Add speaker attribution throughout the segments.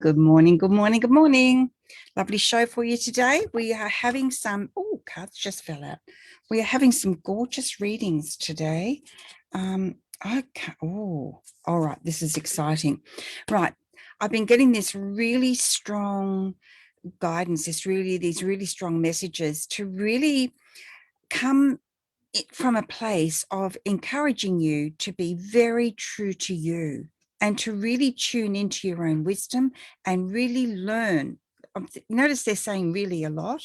Speaker 1: Good morning, good morning, good morning. Lovely show for you today. We are having some, cards just fell out. We are having some gorgeous readings today. Okay, all right, this is exciting. Right, I've been getting this really strong guidance, these really strong messages to really come from a place of encouraging you to be very true to you and to really tune into your own wisdom and really learn. Notice they're saying really a lot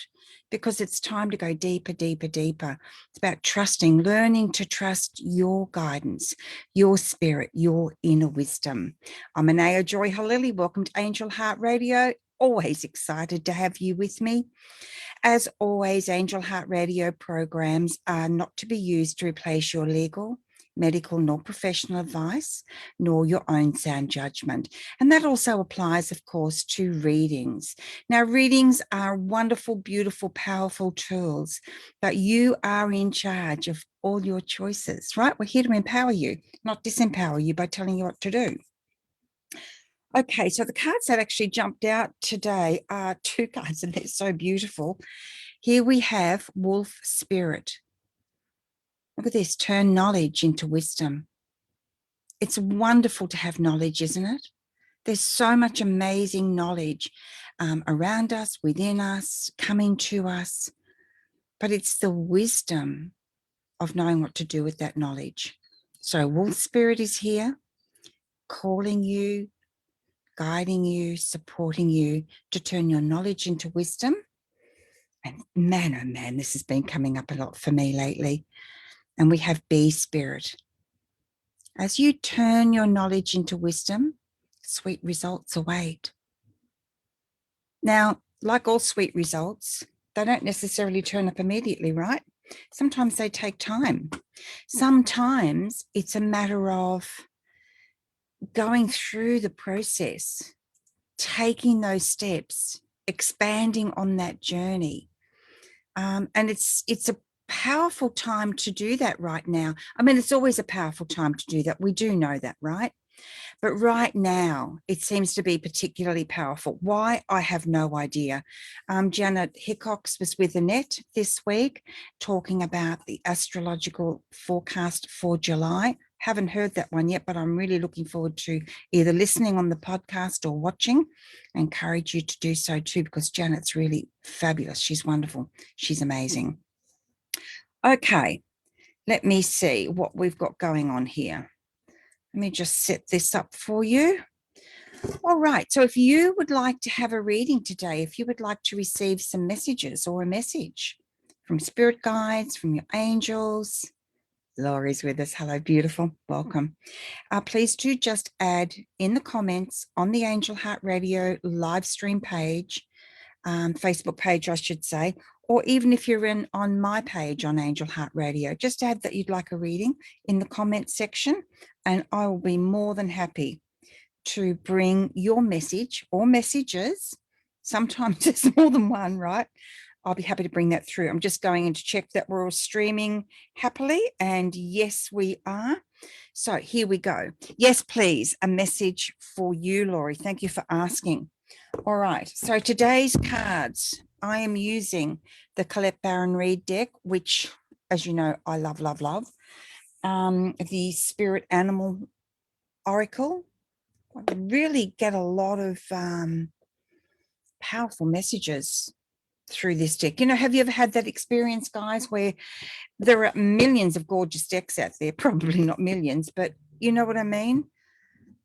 Speaker 1: because it's time to go deeper, deeper, deeper. It's about trusting, learning to trust your guidance, your spirit, your inner wisdom. I'm Anaya Joy Halili. Welcome to Angel Heart Radio. Always excited to have you with me. As always, Angel Heart Radio programs are not to be used to replace your legal, medical, nor professional advice, nor your own sound judgment. And that also applies, of course, to readings. Now, readings are wonderful, beautiful, powerful tools, but you are in charge of all your choices, right? We're here to empower you, not disempower you by telling you what to do. Okay, so the cards that actually jumped out today are two cards, and they're so beautiful. Here we have Wolf Spirit. Look at this, turn knowledge into wisdom. It's wonderful to have knowledge, isn't it? There's so much amazing knowledge around us, within us, coming to us, but it's the wisdom of knowing what to do with that knowledge. So Wolf Spirit is here, calling you, guiding you, supporting you to turn your knowledge into wisdom. And man, oh man, this has been coming up a lot for me lately. And we have Bee Spirit. As you turn your knowledge into wisdom, sweet results await. Now, like all sweet results, they don't necessarily turn up immediately, right? Sometimes they take time. Sometimes it's a matter of going through the process, taking those steps, expanding on that journey. And it's a powerful time to do that right now. I mean, it's always a powerful time to do that. We do know that, right? But right now, it seems to be particularly powerful. Why? I have no idea. Janet Hickox was with Annette this week talking about the astrological forecast for July. Haven't heard that one yet, but I'm really looking forward to either listening on the podcast or watching. I encourage you to do so too, because Janet's really fabulous. She's wonderful. She's amazing. Okay, let me see what we've got going on here. Let me just set this up for you. All right, so if you would like to have a reading today, if you would like to receive some messages or a message from spirit guides, from your angels, Laurie's with us. Hello, beautiful. Welcome. Please do just add in the comments on the Angel Heart Radio live stream page, Facebook page, I should say, or even if you're on my page on Angel Heart Radio, just add that you'd like a reading in the comment section, and I will be more than happy to bring your message or messages. Sometimes there's more than one, right? I'll be happy to bring that through. I'm just going in to check that we're all streaming happily, and yes, we are. So here we go. Yes, please, a message for you, Laurie. Thank you for asking. All right, so today's cards, I am using the Colette Baron Reid deck, which, as you know, I love, love, love. The Spirit Animal Oracle. I really get a lot of powerful messages through this deck. You know, have you ever had that experience, guys, where there are millions of gorgeous decks out there? Probably not millions, but you know what I mean?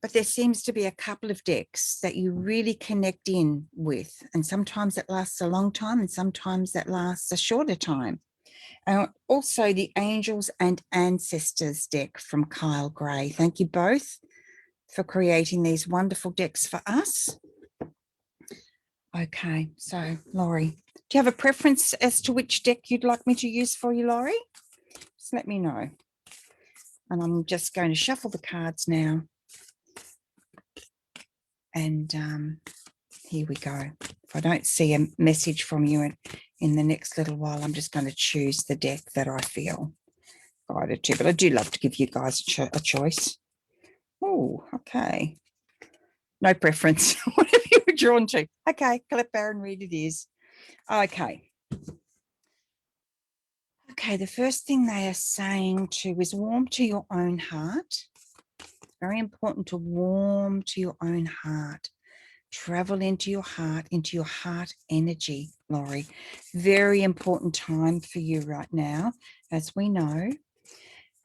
Speaker 1: But there seems to be a couple of decks that you really connect in with. And sometimes it lasts a long time and sometimes that lasts a shorter time. Also the Angels and Ancestors deck from Kyle Gray. Thank you both for creating these wonderful decks for us. Okay, so Laurie, do you have a preference as to which deck you'd like me to use for you, Laurie? Just let me know. And I'm just going to shuffle the cards now. And here we go. If I don't see a message from you in the next little while, I'm just going to choose the deck that I feel guided to. But I do love to give you guys a choice. Oh, okay. No preference. Whatever you drawn to. Okay, collect, bear, and read it is. Okay. Okay, the first thing they are saying to is warm to your own heart. Very important to warm to your own heart. Travel into your heart energy, Laurie. Very important time for you right now, as we know.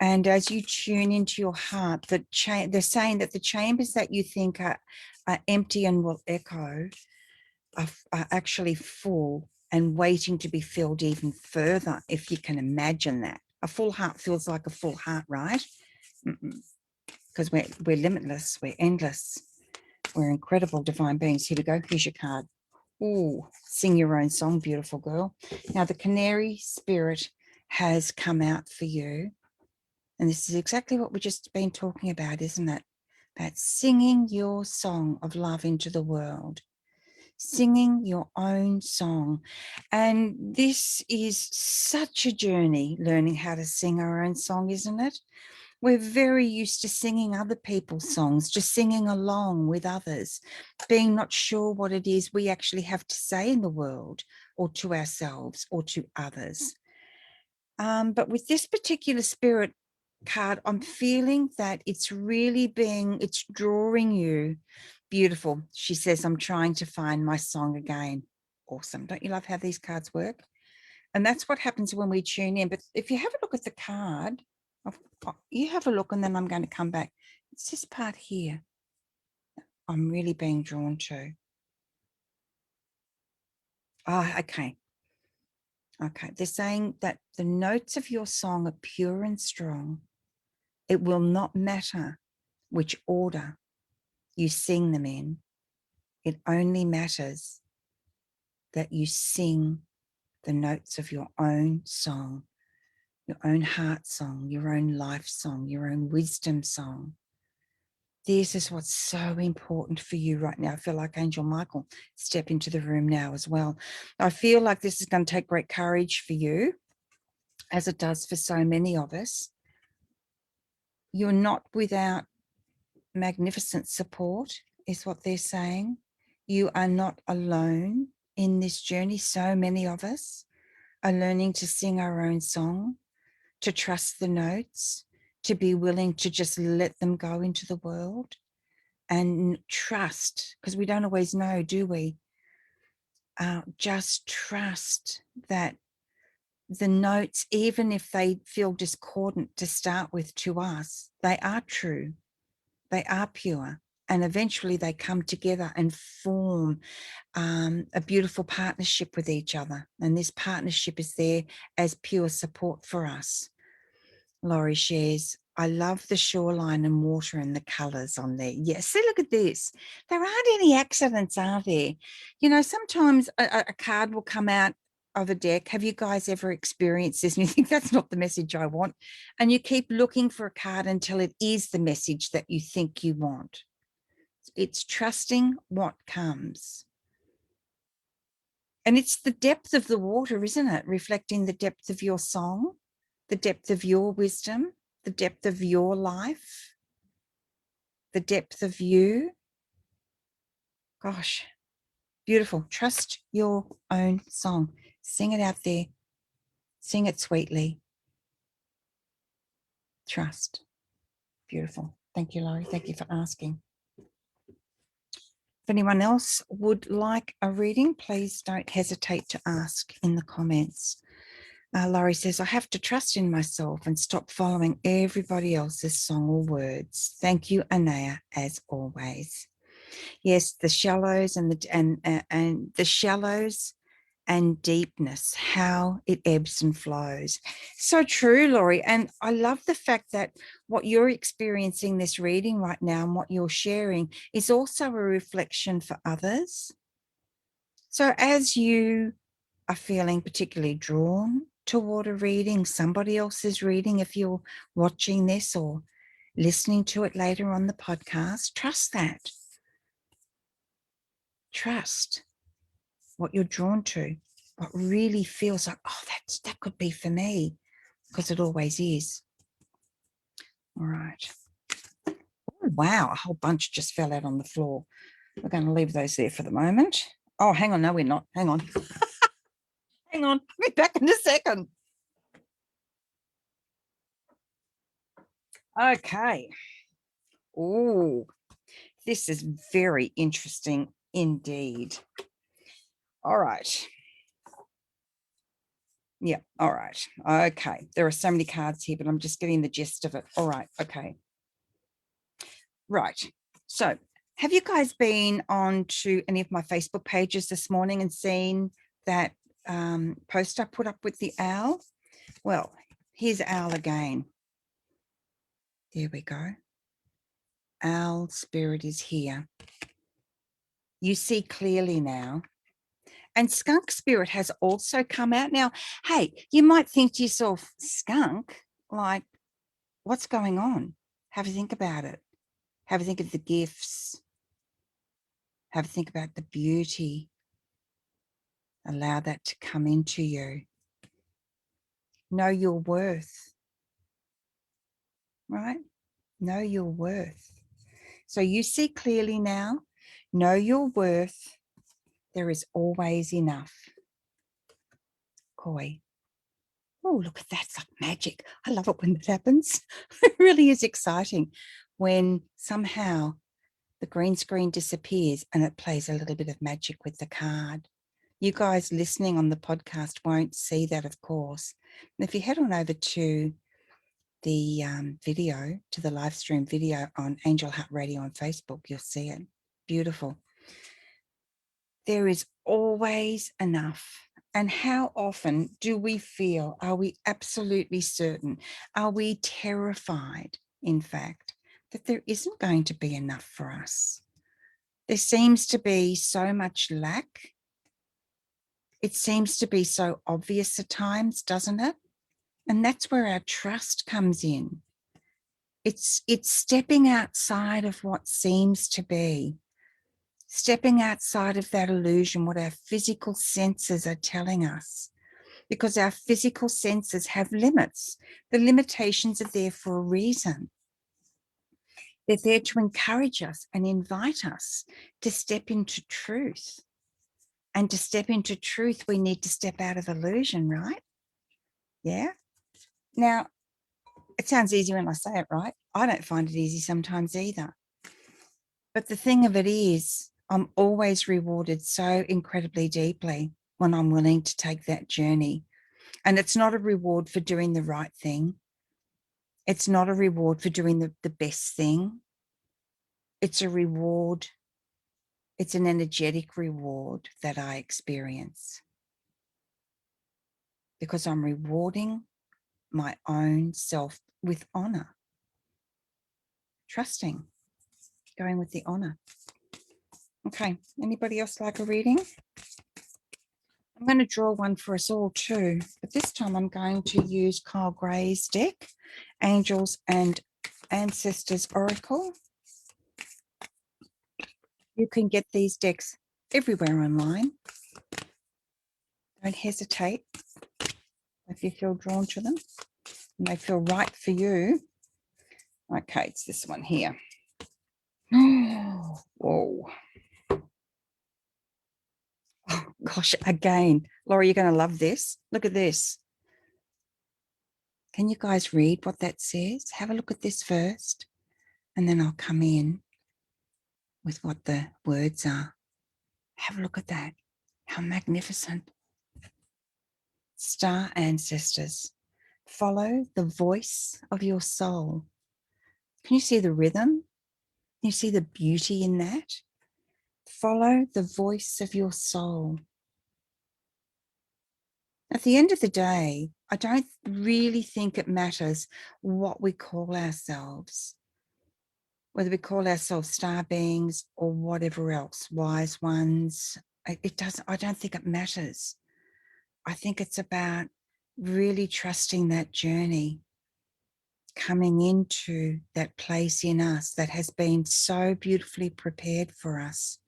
Speaker 1: And as you tune into your heart, they're saying that the chambers that you think are empty and will echo are actually full and waiting to be filled even further, if you can imagine that. A full heart feels like a full heart, right? Because we're limitless, we're endless, we're incredible divine beings. Here we go. Here's your card. Oh, sing your own song, beautiful girl. Now, the canary spirit has come out for you. And this is exactly what we've just been talking about, isn't it? About singing your song of love into the world. Singing your own song. And this is such a journey, learning how to sing our own song, isn't it? We're very used to singing other people's songs, just singing along with others, being not sure what it is we actually have to say in the world, or to ourselves, or to others. But with this particular spirit card, I'm feeling that it's really it's drawing you. Beautiful. She says, I'm trying to find my song again. Awesome. Don't you love how these cards work? And that's what happens when we tune in. But if you have a look at the card, you have a look, and then I'm going to come back. It's this part here I'm really being drawn to. Okay. Okay. They're saying that the notes of your song are pure and strong. It will not matter which order you sing them in. It only matters that you sing the notes of your own song, your own heart song, your own life song, your own wisdom song. This is what's so important for you right now. I feel like Angel Michael step into the room now as well. I feel like this is going to take great courage for you, as it does for so many of us. You're not without magnificent support, is what they're saying. You are not alone in this journey. So many of us are learning to sing our own song, to trust the notes, to be willing to just let them go into the world and trust, because we don't always know, do we? Just trust that the notes, even if they feel discordant to start with to us, they are true, they are pure, and eventually they come together and form a beautiful partnership with each other. And this partnership is there as pure support for us. Laurie shares, I love the shoreline and water and the colours on there. Yes, see, look at this. There aren't any accidents, are there? You know, sometimes a card will come out of a deck. Have you guys ever experienced this? And you think, that's not the message I want. And you keep looking for a card until it is the message that you think you want. It's trusting what comes. And it's the depth of the water, isn't it? Reflecting the depth of your song, the depth of your wisdom, the depth of your life, the depth of you. Gosh, beautiful. Trust your own song. Sing it out there. Sing it sweetly. Trust. Beautiful. Thank you, Laurie. Thank you for asking. If anyone else would like a reading, please don't hesitate to ask in the comments. Laurie says, I have to trust in myself and stop following everybody else's song or words. Thank you, Anaya, as always. Yes, the shallows and the shallows and deepness, how it ebbs and flows. So true, Laurie. And I love the fact that what you're experiencing this reading right now and what you're sharing is also a reflection for others. So as you are feeling particularly drawn toward a reading, somebody else's reading, if you're watching this or listening to it later on the podcast, trust that. Trust what you're drawn to, what really feels like, oh, that could be for me, because it always is. All right. Oh, wow, a whole bunch just fell out on the floor. We're going to leave those there for the moment. Oh, hang on. No, we're not. Hang on. Hang on. We'll be back in a second. Okay. Oh, this is very interesting indeed. All right. Yeah. All right. Okay. There are so many cards here, but I'm just getting the gist of it. All right. Okay. Right. So have you guys been on to any of my Facebook pages this morning and seen that post I put up with the owl? Well, here's owl again. There we go. Owl spirit is here. You see clearly now. And skunk spirit has also come out. Now, hey, you might think to yourself, skunk, like, what's going on? Have a think about it. Have a think of the gifts. Have a think about the beauty. Allow that to come into you. Know your worth, right? Know your worth. So you see clearly now. Know your worth. There is always enough. Koi. Oh, look at that. It's like magic. I love it when that happens. It really is exciting when somehow the green screen disappears and it plays a little bit of magic with the card. You guys listening on the podcast won't see that, of course. And if you head on over to the video, to the live stream video on Angel Heart Radio on Facebook, you'll see it. Beautiful. There is always enough. And how often do we feel, are we absolutely certain, are we terrified, in fact, that there isn't going to be enough for us? There seems to be so much lack. It seems to be so obvious at times, doesn't it? And that's where our trust comes in. It's stepping outside of what seems to be, stepping outside of that illusion, what our physical senses are telling us, because our physical senses have limits. The limitations are there for a reason. They're there to encourage us and invite us to step into truth. And to step into truth, we need to step out of illusion, right? Yeah. Now, it sounds easy when I say it, right? I don't find it easy sometimes either. But the thing of it is, I'm always rewarded so incredibly deeply when I'm willing to take that journey. And it's not a reward for doing the right thing. It's not a reward for doing the best thing. It's a reward. It's an energetic reward that I experience because I'm rewarding my own self with honor, trusting, going with the honor. Okay, anybody else like a reading? I'm going to draw one for us all too, but this time I'm going to use Kyle Gray's deck, Angels and Ancestors Oracle. You can get these decks everywhere online. Don't hesitate if you feel drawn to them and they feel right for you. Okay, it's this one here. Whoa. Oh, gosh, again. Laura, you're going to love this. Look at this. Can you guys read what that says? Have a look at this first, and then I'll come in with what the words are. Have a look at that. How magnificent. Star ancestors, follow the voice of your soul. Can you see the rhythm? Can you see the beauty in that? Follow the voice of your soul. At the end of the day, I don't really think it matters what we call ourselves, whether we call ourselves star beings or whatever else, wise ones. It doesn't, I don't think it matters. I think it's about really trusting that journey, coming into that place in us that has been so beautifully prepared for us.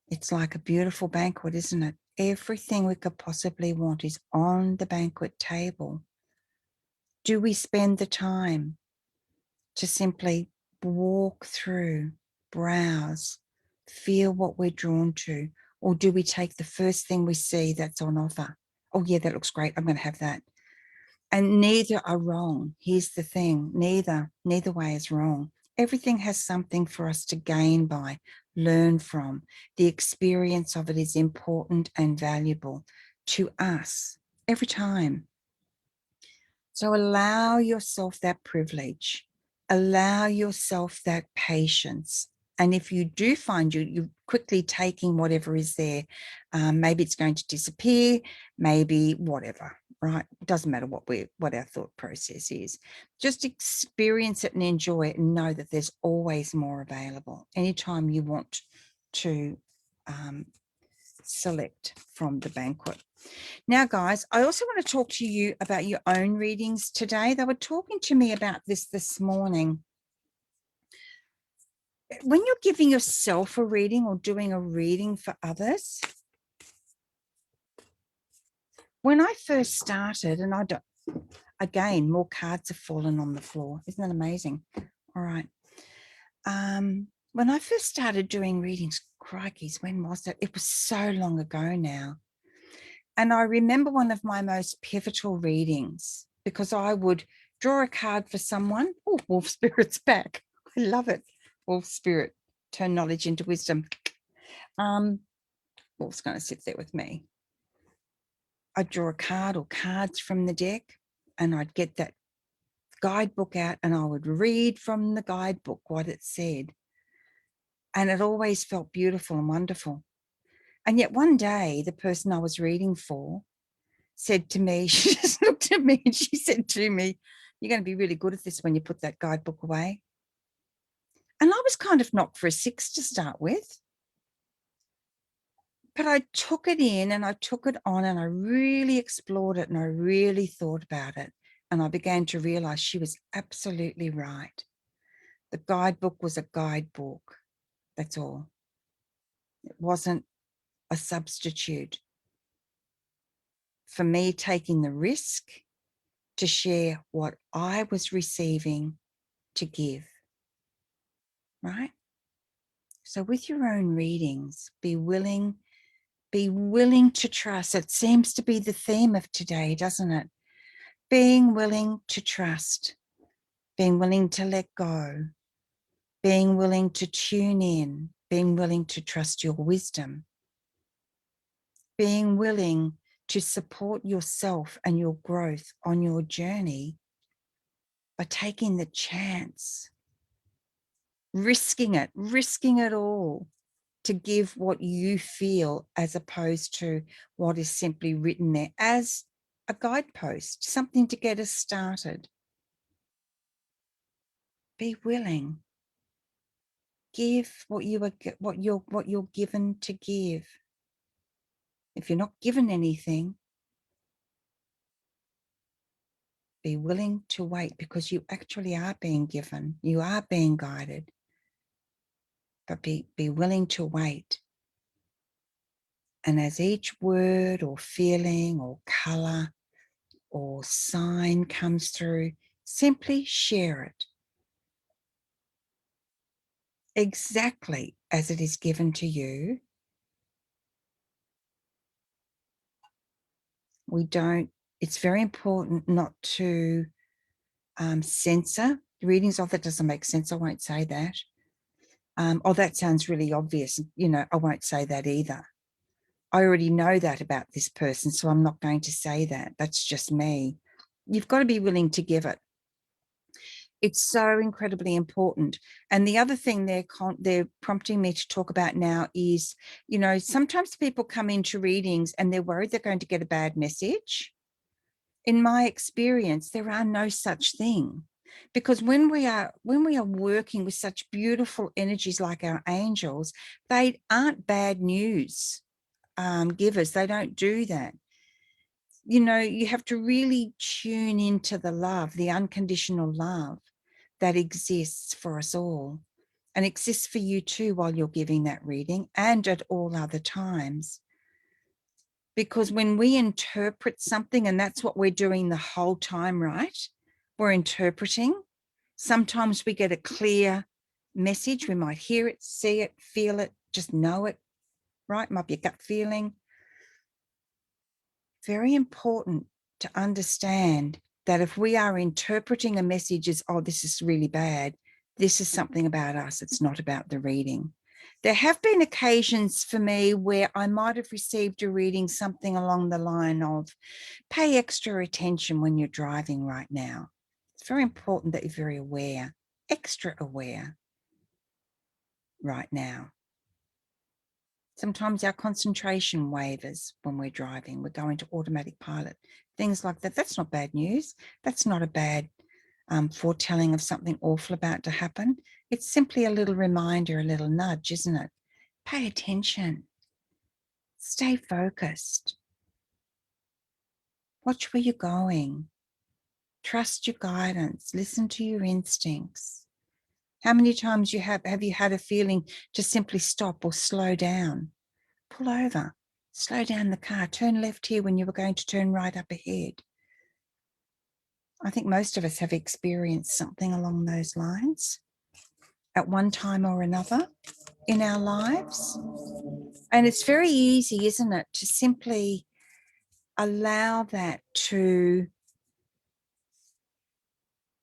Speaker 1: It's like a beautiful banquet, isn't it? Everything we could possibly want is on the banquet table. Do we spend the time to simply walk through, browse, feel what we're drawn to? Or do we take the first thing we see that's on offer? Oh yeah, that looks great, I'm going to have that. And neither are wrong. Here's the thing, neither way is wrong. Everything has something for us to gain by, learn from. The experience of it is important and valuable to us every time. So allow yourself that privilege, allow yourself that patience. And if you do find you're quickly taking whatever is there, maybe it's going to disappear, maybe whatever, right? It doesn't matter what our thought process is. Just experience it and enjoy it, and know that there's always more available anytime you want to select from the banquet. Now, guys, I also want to talk to you about your own readings today. They were talking to me about this morning. When you're giving yourself a reading or doing a reading for others, when I first started, and I don't, again, more cards have fallen on the floor. Isn't that amazing? All right. When I first started doing readings, crikeys, when was that? It was so long ago now. And I remember one of my most pivotal readings, because I would draw a card for someone. Oh, wolf spirit's back. I love it. Wolf spirit, turn knowledge into wisdom. Wolf's going to sit there with me. I'd draw a card or cards from the deck, and I'd get that guidebook out and I would read from the guidebook what it said. And it always felt beautiful and wonderful. And yet one day, the person I was reading for said to me, she just looked at me and she said to me, "You're going to be really good at this when you put that guidebook away." And I was kind of knocked for a six to start with. But I took it in and I took it on and I really explored it and I really thought about it. And I began to realize she was absolutely right. The guidebook was a guidebook. That's all. It wasn't a substitute for me taking the risk to share what I was receiving to give, right? So with your own readings, be willing to trust. It seems to be the theme of today, doesn't it? Being willing to trust, being willing to let go, being willing to tune in, being willing to trust your wisdom, being willing to support yourself and your growth on your journey by taking the chance, risking it all to give what you feel, as opposed to what is simply written there as a guidepost, something to get us started. Be willing. Give what you're given to give. If you're not given anything, be willing to wait, because you actually are being given. You are being guided. But be willing to wait. And as each word or feeling or color or sign comes through, simply share it exactly as it is given to you. It's very important not to censor readings. Oh, that doesn't make sense. I won't say that. Oh, that sounds really obvious. I won't say that either. I already know that about this person, so I'm not going to say that. That's just me. You've got to be willing to give it. It's so incredibly important. And the other thing they're prompting me to talk about now is, sometimes people come into readings and they're worried they're going to get a bad message. In my experience, there are no such thing, because when we are working with such beautiful energies like our angels, they aren't bad news givers. They don't do that. You have to really tune into the love, the unconditional love that exists for us all, and exists for you too while you're giving that reading and at all other times. Because when we interpret something, and that's what we're doing the whole time, right? We're interpreting. Sometimes we get a clear message. We might hear it, see it, feel it, just know it, right? Might be a gut feeling. Very important to understand that if we are interpreting a message as, oh, this is really bad, this is something about us. It's not about the reading. There have been occasions for me where I might have received a reading something along the line of, pay extra attention when you're driving right now. It's very important that you're very aware, extra aware right now. Sometimes our concentration wavers when we're driving. We're going to automatic pilot, things like that. That's not bad news. That's not a bad foretelling of something awful about to happen. It's simply a little reminder, a little nudge, isn't it? Pay attention. Stay focused. Watch where you're going. Trust your guidance. Listen to your instincts. How many times have you had a feeling to simply stop or slow down? Pull over, slow down the car, turn left here when you were going to turn right up ahead. I think most of us have experienced something along those lines at one time or another in our lives. And it's very easy, isn't it, to simply allow that to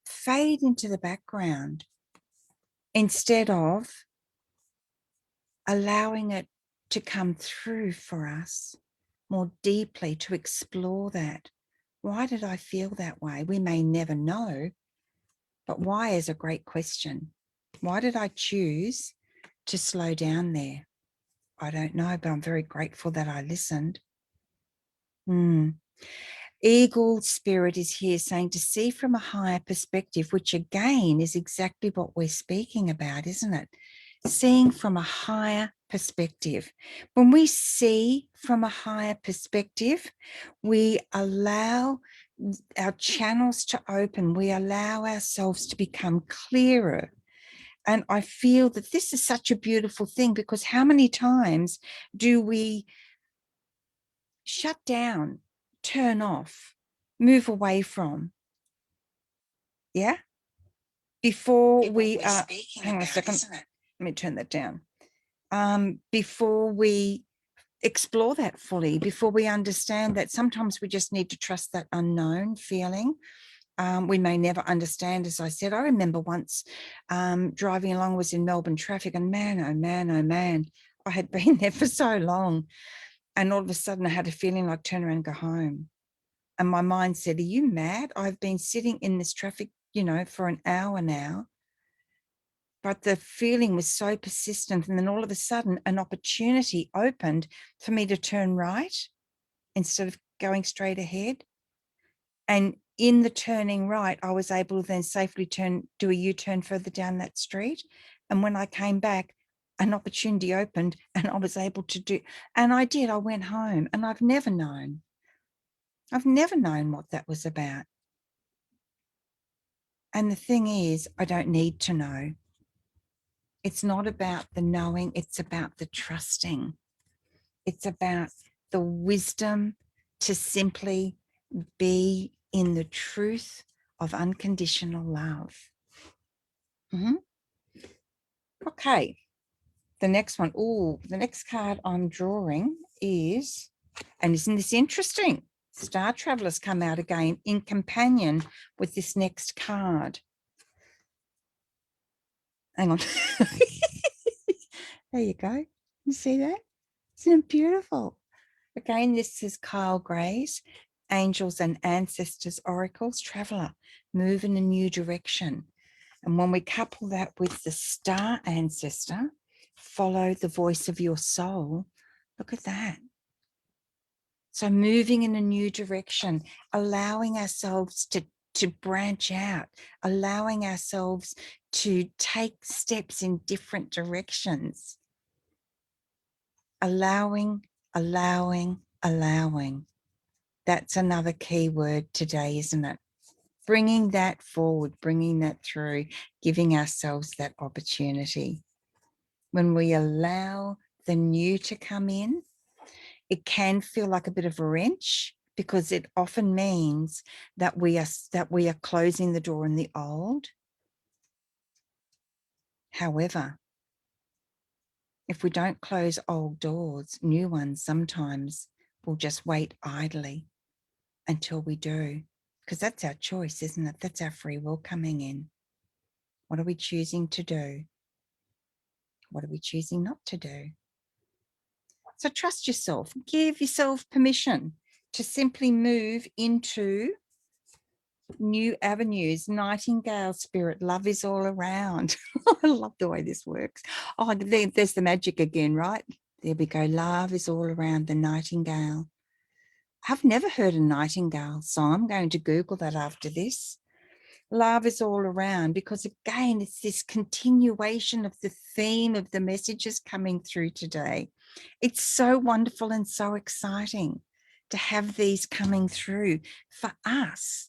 Speaker 1: fade into the background instead of allowing it to come through for us more deeply, to explore that. Why did I feel that way? We may never know, but why is a great question. Why did I choose to slow down there? I don't know, but I'm very grateful that I listened. Eagle spirit is here saying to see from a higher perspective, which again is exactly what we're speaking about, isn't it? Seeing from a higher perspective. When we see from a higher perspective, we allow our channels to open. We allow ourselves to become clearer. And I feel that this is such a beautiful thing, because how many times do we shut down, turn off, move away from? Yeah. Before we hang on a second. Let me turn that down. Before we explore that fully, before we understand that sometimes we just need to trust that unknown feeling. We may never understand, as I said. I remember once driving along, was in Melbourne traffic, and man, oh man, oh man, I had been there for so long. And all of a sudden I had a feeling like turn around and go home. And my mind said, are you mad? I've been sitting in this traffic, for an hour now. But the feeling was so persistent. And then all of a sudden an opportunity opened for me to turn right instead of going straight ahead. And in the turning right, I was able to then safely do a U-turn further down that street. And when I came back, an opportunity opened and I was able to do, and I did, I went home. And I've never known what that was about. And the thing is, I don't need to know. It's not about the knowing, it's about the trusting. It's about the wisdom to simply be in the truth of unconditional love. Okay, the next one. Oh, the next card I'm drawing is, and isn't this interesting? Star Travelers come out again in companion with this next card. Hang on. There you go. You see that? Isn't it beautiful? Again, this is Kyle Gray's Angels and Ancestors Oracles, Traveler, move in a new direction. And when we couple that with the star ancestor, follow the voice of your soul. Look at that. So moving in a new direction, allowing ourselves to branch out, allowing ourselves to take steps in different directions. Allowing. That's another key word today, isn't it? Bringing that forward, bringing that through, giving ourselves that opportunity. When we allow the new to come in, it can feel like a bit of a wrench, because it often means that we are closing the door on the old. However, if we don't close old doors, new ones sometimes will just wait idly until we do, because that's our choice, isn't it? That's our free will coming in. What are we choosing to do? What are we choosing not to do? So trust yourself, give yourself permission to simply move into new avenues. Nightingale spirit, love is all around. I love the way this works. Oh, there's the magic again, right? There we go. Love is all around, the nightingale. I've never heard a nightingale song. I'm going to Google that after this. Love is all around, because again, it's this continuation of the theme of the messages coming through today. It's so wonderful and so exciting to have these coming through for us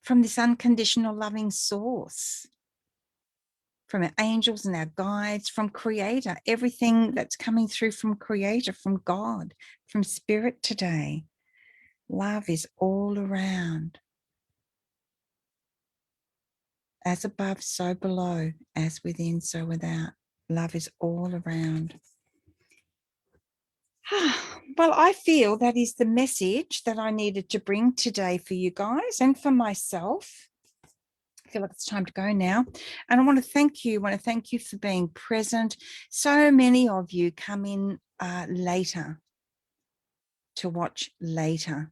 Speaker 1: from this unconditional loving source, from our angels and our guides, from Creator, everything that's coming through from Creator, from God, from Spirit today. Love is all around. As above, so below, as within, so without. Love is all around. Well, I feel that is the message that I needed to bring today for you guys and for myself. I feel like it's time to go now. And I want to thank you. I want to thank you for being present. So many of you come in later to watch later.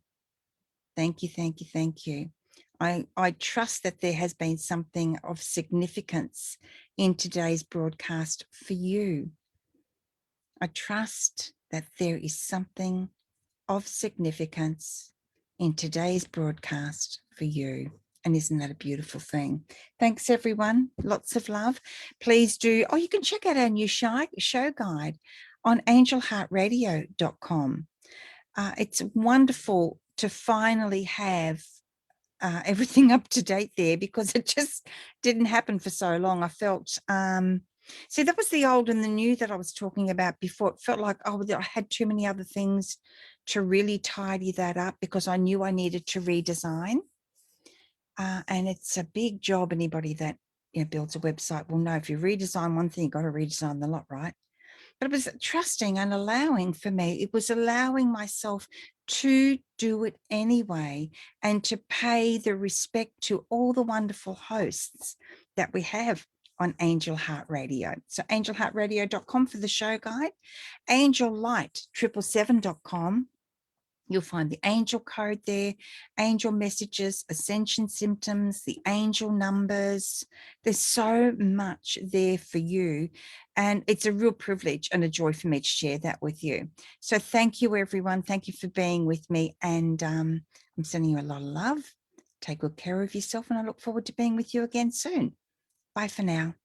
Speaker 1: Thank you, thank you, thank you. I trust that there has been something of significance in today's broadcast for you. I trust that there is something of significance in today's broadcast for you. And isn't that a beautiful thing? Thanks, everyone. Lots of love. Please do. Oh, you can check out our new show guide on angelheartradio.com. It's wonderful to finally have everything up to date there, because it just didn't happen for so long. I felt, see, that was the old and the new that I was talking about before. It felt like, oh, I had too many other things to really tidy that up, because I knew I needed to redesign. And it's a big job. Anybody that builds a website will know, if you redesign one thing, you've got to redesign the lot, right? But it was trusting and allowing for me. It was allowing myself to do it anyway, and to pay the respect to all the wonderful hosts that we have on Angel Heart Radio. So angelheartradio.com for the show guide, angellight777.com. You'll find the angel code there, angel messages, ascension symptoms, the angel numbers. There's so much there for you. And it's a real privilege and a joy for me to share that with you. So thank you, everyone. Thank you for being with me. And I'm sending you a lot of love. Take good care of yourself. And I look forward to being with you again soon. Bye for now.